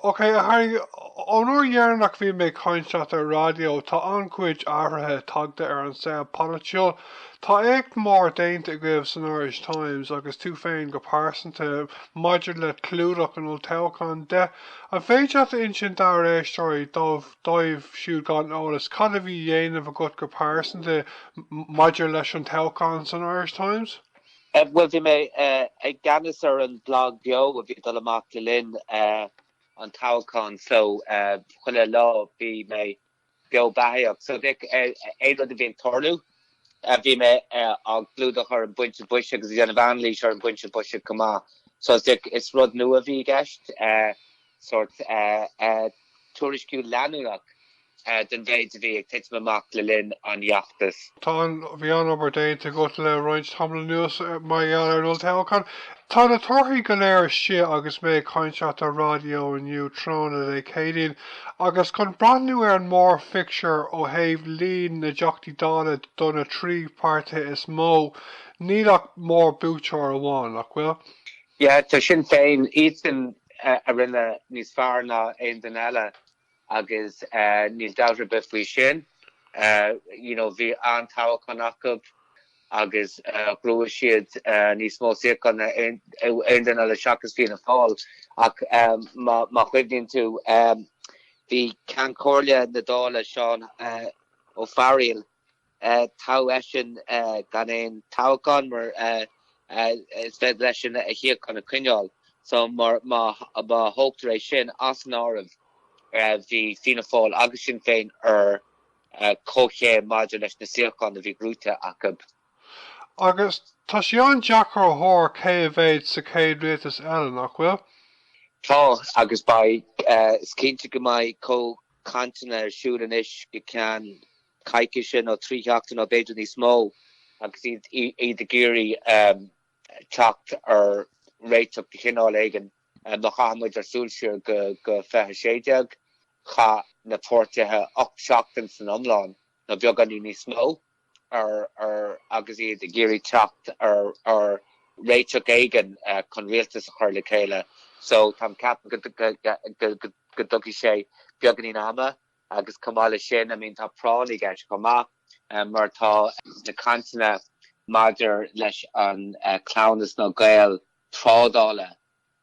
Okay, Harry, onúir dhearnach bhí mé coinseat ar radio tá ancuid áirithe tagda ar an sé polaitiúil. Tá ag mór déanta goibh san Irish Times agus tú féin go pásanta maidir le clúdach an Olltoghchán de. A féideat in sin dá éisteoirí dóibh siúd gan ólas cad a bhí dhéanamh a go go pásanta maidir leis an Toghchán san Irish Times? Well, bhí mé ag ganas ar an blog bio a bhí dul amach le linn an Toghchán, so chuile lá bhí mé bio bathíoch. So dic éad a bhíon torlú, bhí mé ag glúdach ar an buinte buise agus bhí an bhanlís ar an buinte buise cumá. So dic is rud nua a bhí gceist, sort tuairisciú leanúach. Den bhéid a bhí ag teit amach le linn an iachtas. Tá bhí an obair déanta go le roinnt tamla nuas mai ar an Olltoghchán. Tá na torthaí go léir si agus mé coinseat ar radio iniu trona é cédaoin agus chun brandnú ar an mór fixture ó thaobh líon na deachtaí dála donna trí páirtha is mó, nílach mór búteoir amháin nach bhfuil? Yeah, tá sin féin ítain a rinne níos fearr ná aon den eile agus níl dáhra bit faoi sin. Bhí an Toghchán acu agus grúa siad níos mó siacán aon den eile seachas Fianna Fáil ach má chuimhníonn tú bhí cean cóirle na dála Seán ó Pharial tá sin gan éon Toghchán mar is fed leis sin a hiíochán a cuineáil, so má hógtar éis sin as an áramh bhí Fianna Fáil agus sin féin ar comhfhreagraí maidir leis na siocháin a bhí grúte acu. Agus tá sé an deachar ó thóir cé a bhéid sa céad réaltas eile nach bhfuil? Tá agus ba is cinnte go mbeidh cantainna ar siúd inis go cean caiice sin ó tithíochta nó beidir níos mó agus iad a géirí teacht ar réiteach de chinál éigen nach chamuid ar súlseir go feithe séideag cha na pórtathe 8 seachtain san omláin na beag an níos mó agus iad a géirí teacht ar réiteach éigen chun rialtas a chuir le chéile. So tam cap go dogí sé beag an ama agus cumáile sin, tá pránaí gceist chumá mar tá na cantainna maidir leis an clownas nó gael trádála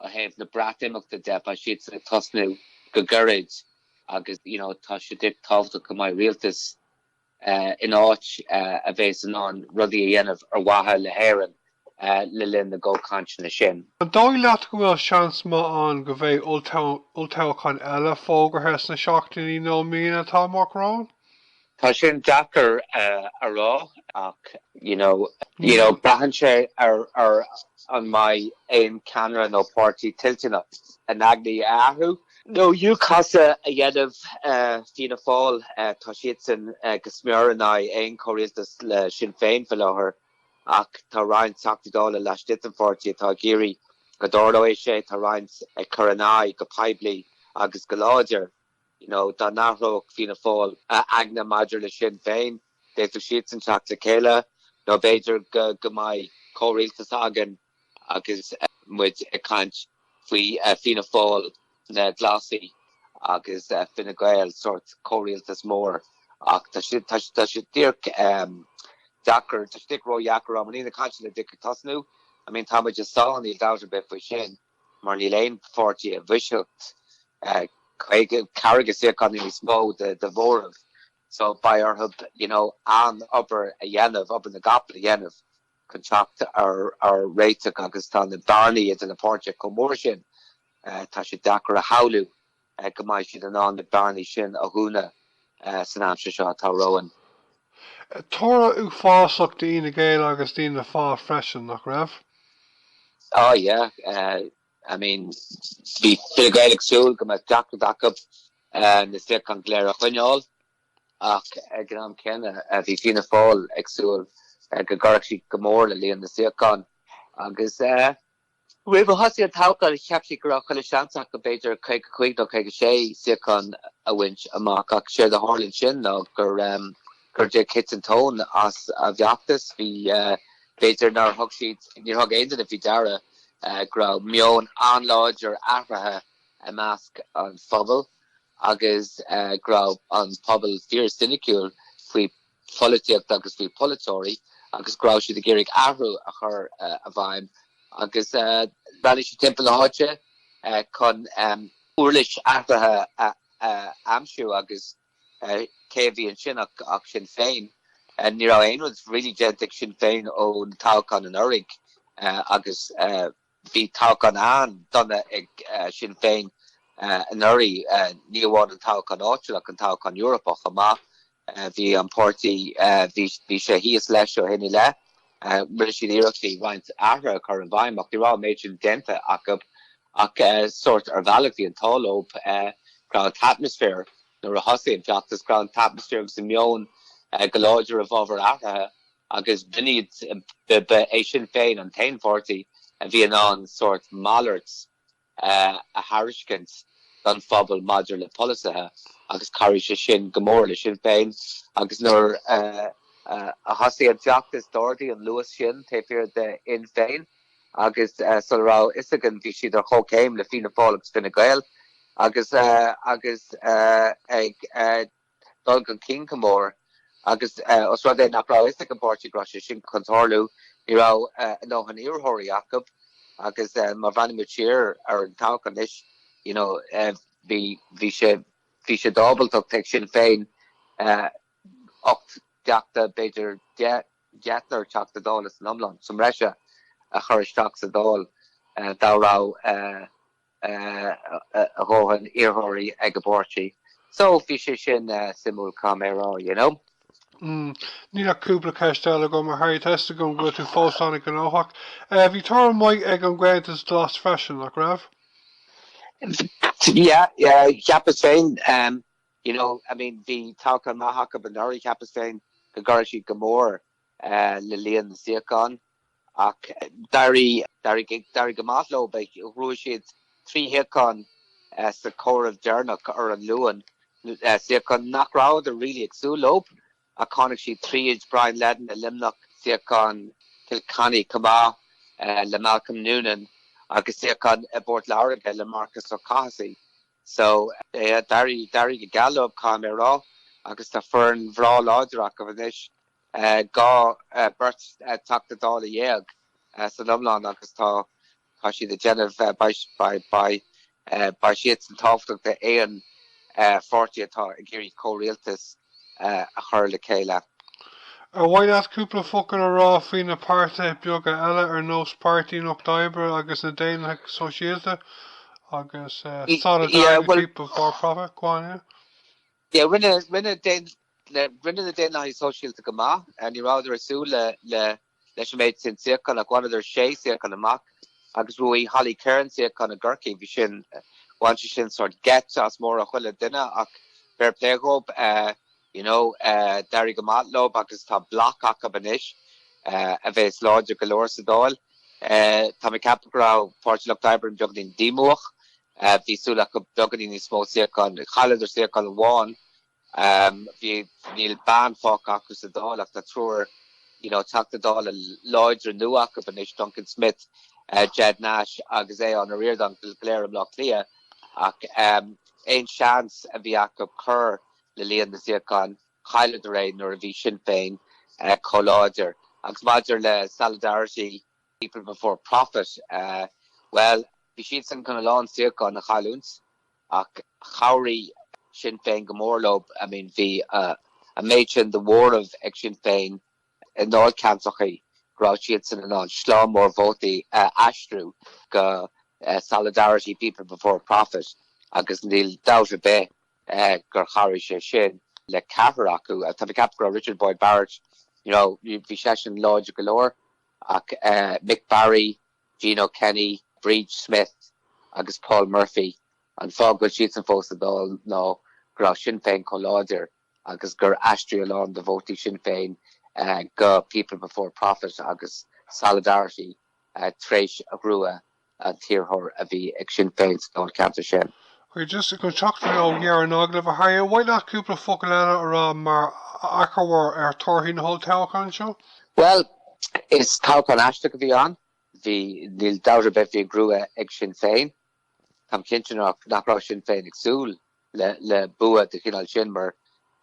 a hef na bratimachta depa siad sa tosnú go gurrid agus tá sé dic tábhta go mai rialtas in áit a bheits an an rudí a dhéanamh ar wathe le héireann le linn na ggócanna sin. An dóigh leat go bhfuil seans má an go bheith Olltoghchán eile fógarthes na seachtaí nó mína tá marrán? Tá sin dachar a rá ach brahan sé ar an mai ein camera no party tilting up an agni ahu no you casa a yedov Fianna Fáil tá siad san gosmir an ein choréaltas le Sinn Féin felláthar ach tá roinnt sachtadála leis dit an party tá géirí go dárla é sé tá roinnt churanai go peibli agus go láidir dá nachróg Fianna Fáil agna maidir le Sinn Féin déitú siad san teachta céile nó beidir go mai choréaltas agan agus muid a cant faoi Fianna Fáil na glasí agus Fine Gael sort choréaltas mór ach tá si dirk dachar tá stick ro jacar am ína cant le dic tasnú tá muid just sá an í dáir bit faoi sin mar ní léon fortí a bhuiseocht cargus sé gan níos mó de bhórmh so by our hub an upper a dhéanamh up in the gapla dhéanamh contract ar réiteach agus tá na barnaí in na páirte chomór sin tá sé dachar a haulú go mbeidh siad an na barnaí sin a dhúna san amsir seo tá roin. Tóra ú fásacht daoine géile agus daoine fá freisin nach raibh? Oh yeah, bhí Fine Gael agsúil go mbeidh dachar dachab na fiach an gléir a chuineáil ach gram cenne bhí Fianna Fáil agsúil go gurach sí gomór le líon na siocán agus rih hosí an Toghchán cheapsí go chuile seanach go beidir chuig nó chuig sé siocán a bhaint amach ach sé de hálinn sin ná gur de kit an tón as a bheachtas hí beidir nar thug siad ní thug éidir a bhí dara gra mion anláidir ahrathe a mask an phobal agus grab an pobl fear sinicúil fao pholaitíocht agus fao polaitóirí agus grab si de gérig ahrú a chur a bhaim agus bani si timp a háte chun úrlis ahrathe amsú agus céhí an sin ach sin féin ní ra ein was really gentic sin féin ó tácan an orig agus bhí tácan an donna ag sin féin an ori níháin an tácan áitiúil ach an tácan Eorpach amach bhí an pórtaí bhí sé híos leis ó hinine le mar sin iireachtaí roinnt ahra chu an bhaim ach ní rá méid sin denta ach sort ar bhealach bhí an tálób ground atmosphere nuair a thosaí an feachtas ground atmosphere agus an mion go láidir a bhábhar ahrathe agus biniad é sin féin an tain pórtaí a bhí an sort mallarts a hariscint don phobal maidir le polisathe agus cairr sé sin gomór le sin féin agus nuair a thosaí an feachtas dortaí an luas sin taobh de in féin agus sulrá isagan bhí siad ar chócéim le fína fáil agus fina gael agus ag dul an king gomór agus os rud é nachrá isig an pórtaí gra sé sin contorlú ní rá nó an iarthirí Jacob agus mar bhainimiid siar ar an tácan is bhí sé dábaltach teag sin féin 8 deachta beidir deatnar teachta dálas an omlan som reise a churisteach sa dál dárá a hóhan iarthirí ag a bórtaí so bhí sé sin simú camérá Ní a cúpla ceistéile go mar Harry testa go go tú fósánig an áhaach. Bhí tar maiid ag an gcuid is last fashion nach raibh? Yeah, Chiapas féin, I mean, bhí tácan maithach an áirí Chiapas féin go gcuir siad go mór le líon na siacán ach darí go máithló be rúi siad trí hiacán sa córamh dearnach ar an luan siacán nachrád a ri agsúlób a connic si tríid Brian Ledden a limnach siacán Kilcanny Cumá le Malcolm Noonan agus siacán Bort Lauriga le Marcus O'Cahasey so darí go galób camérá agus tá fern bhrá láidirach go bhanis gá burt tata dála dhéag sa lumlán agus tá si de Genef by siad an táftaach de éan fortí atá a géirí córéaltas a chur le céile. Bhaid at cúpla focail a rá faoin na páirtha beaga eile ar nós páirtí nach d'oibre agus na déanacha sosialta agus solidarity people for profit gháine? Yeah, rinne na déanacha sosialta go maith ní ráidir asú le leis méid sin siacán a gháidir sé siacán amach agus bhui Holly Cairn siacán a Géarchéim bhí sin bhainte sin sort get as mór a chuile duine ach fair play hope darí go mátlob agus tá blach acha banis a bheits láidir go leor sa dáil tá me caprá Portulach d'Oibre an beagdín dímuach bhí súla go beagdín ní smó siacán chaileidir siacán bháin bhí níl ban fách acu sa dáil ach tá trúr teachta dáil a láidir nuach a banis Duncan Smith Jed Nash agus é an a riordan léir am lech lia ach ein seans a bhí acu chur le líon na siacán chaileidir réin nuair a bhí sin féin choláidir agus maidir le solidarity people before profit well bhí siad san chun lán siacán na chailúns ach chairí sin féin go mórlób I mean bhí a méid sin the war of ag sin féin in náil cansachaí grá siad san an slán mór vótaí astrú go solidarity people before profit agus níl dáta be gur chairí sé sin le cahar acu tá capra Richard Boyd Barrett bhí sé sin láidir go leor ach Mick Barry, Gino Kenny, Breach Smith agus Paul Murphy an fág go siad san fósta dul nó gra sin féin choláidir agus gur astriú an de vótaí sin féin go people before profit agus solidarity tréis a grua an tíorthóir a bhí ag sin féin ná ceanta sin. We just go talk to you here and Ogla Harry. Why not cúpla focail eile ar mar achar ar torthaí na Olltoghchán seo? Well, is tácan aiste go bhí an, bhí níl dáir be bhí grua ag sin féin, tam kinchen nach sin féin agsúl le bua de chinál sin mar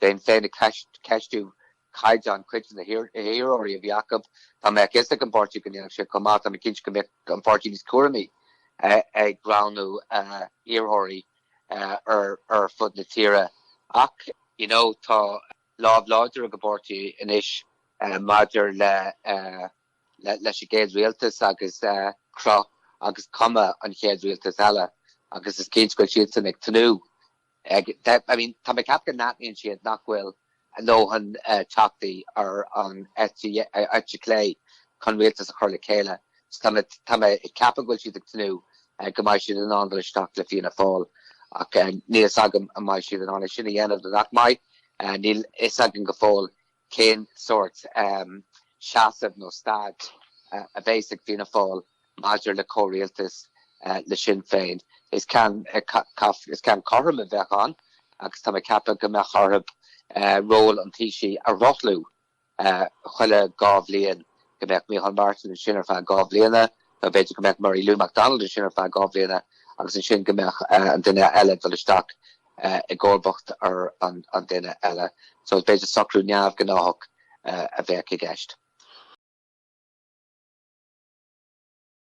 den féin cashú caijan cuitin na héróí a Jacob tá me is an party gan se komá am kinch go an party nís Cúrsaí ag groundú héróí fud na tíre ach tá láidir a go party inis maidir le se géad rialtas agus cro agus cuma an chéad rialtas eile agus is céint go siad san ag tanú tá me cap gan natníonn siad nachhfuil nóhan teachtaí ar an etí lé chun rialtas a chuir le chéile tá me capan goil siad ag tanú go maiid siad an andal isteach le fianna fáil ach níos agam a maiid siad an anna sinna dhéanamh nach mai níl is agam go fáil cén sort seasamh nó stad a bhéigh fianna fáil maidir le córialtas le sin féin is can chom a bheith an agus tá cappa go me chorb ról an tíisi a rothlú chuile gáh líon go meach mí an Martin sinnar fe gáh líana a beidir go meach marí Lou McDonald sinnar fe gáh líana agus an sin go meach an duine eile bheisteach i ggóbacht ar an duine eile so is beidir sacrú neamh gnáthach a bheith i gceist.